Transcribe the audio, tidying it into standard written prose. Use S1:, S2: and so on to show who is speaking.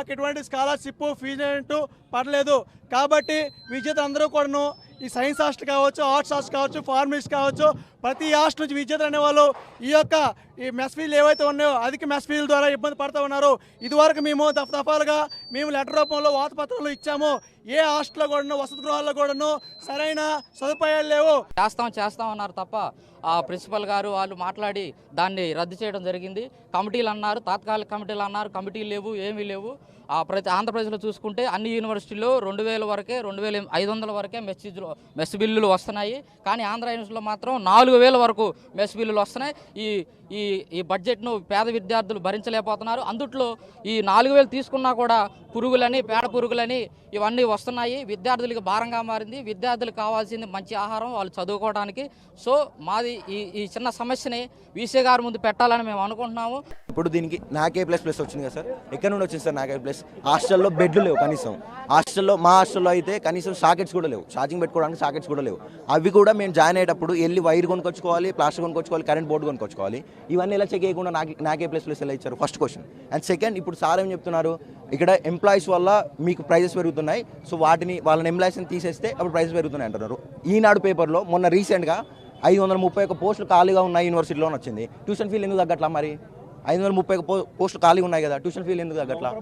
S1: మాకు ఎటువంటి scholarship fee అంటూ పడలేదు. కాబట్టి విద్యార్థులందరూ కూడాను ఈ సైన్స్ హాస్టల్ కావచ్చు, ఆర్ట్స్ హాస్టల్ కావచ్చు, ఫార్మసీ కావచ్చు, ప్రతి హాస్టల్ నుంచి విద్యార్థులు అనేవాళ్ళు ఈ మెస్ ఫీజులు ఏవైతే ఉన్నాయో అధిక మెస్ ఫీజుల ద్వారా ఇబ్బంది పడుతూ ఉన్నారు. ఇదివరకు మేము దఫాలుగా మేము లెటర్ రూపంలో వాతపత్రాలు ఇచ్చాము. ఏ హాస్టల్లో కూడాను వసతి గృహాల్లో కూడాను సరైన సదుపాయాలు లేవు.
S2: చేస్తాం అన్నారు తప్ప ఆ ప్రిన్సిపల్ గారు వాళ్ళు మాట్లాడి దాన్ని రద్దు చేయడం జరిగింది. కమిటీలు అన్నారు, తాత్కాలిక కమిటీలు అన్నారు, కమిటీలు లేవు, ఏమీ లేవు. ప్రతి ఆంధ్రప్రదేశ్లో చూసుకుంటే అన్ని యూనివర్సిటీల్లో 2000 వరకే 2500 వరకే మెస్ బిల్లులు వస్తున్నాయి. కానీ ఆంధ్ర యూనివర్సిటీలో మాత్రం 4000 వరకు మెస్ బిల్లులు వస్తున్నాయి. ఈ బడ్జెట్ను పేద విద్యార్థులు భరించలేకపోతున్నారు. అందుట్లో ఈ 4000 తీసుకున్నా కూడా పురుగులని, పేడ పురుగులని ఇవన్నీ వస్తున్నాయి. విద్యార్థులకు భారంగా మారింది. విద్యార్థులకు కావాల్సింది మంచి ఆహారం, వాళ్ళు చదువుకోవడానికి. సో మాది ఈ చిన్న సమస్యని వీసీ గారి ముందు పెట్టాలని మేము అనుకుంటున్నాము.
S3: ఇప్పుడు దీనికి నాకే ప్లస్ వచ్చింది కదా సార్. ఎక్కడి నుండి వచ్చింది సార్ నాకే ప్లస్? హాస్టల్లో బెడ్లు లేవు కనీసం. మా హాస్టల్లో అయితే కనీసం సాకెట్స్ కూడా లేవు, ఛార్జింగ్ పెట్టుకోవడానికి సాకెట్స్ కూడా లేవు. అవి కూడా మేము జాయిన్ అయ్యేటప్పుడు వెళ్ళి వైర్ కొనుక్కొచ్చుకోవాలి, ప్లాస్టర్ కొనుక్కొచ్చుకోవాలి, కరెంట్ బోర్డు కొనుక్కొచ్చుకోవాలి. ఇవన్నీ ఎలా చెక్ చేయకుండా నాకే ప్లస్ ఎలా ఇచ్చారు? First question. అండ్ సెకండ్, ఇప్పుడు సార్ ఏం చెప్తున్నారు, ఇక్కడ ఎంప్లాయీస్ వల్ల మీకు ప్రైజెస్ పెరుగుతున్నాయి, సో వాళ్ళని ఎంప్లాయీస్ని తీసేస్తే అప్పుడు ప్రైజెస్ పెరుగుతున్నాయి అంటున్నారు. ఈనాడు పేపర్లో మొన్న రీసెంట్గా 531 పోస్టులు ఖాళీగా ఉన్నాయి యూనివర్సిటీలో వచ్చింది. ట్యూషన్ ఫీజు ఎందుకు తగ్గట్లా? మరి 530 పోస్టులు ఖాళీ ఉన్నాయి కదా, ట్యూషన్ ఫీజు ఎందుకు తగ్గట్లా?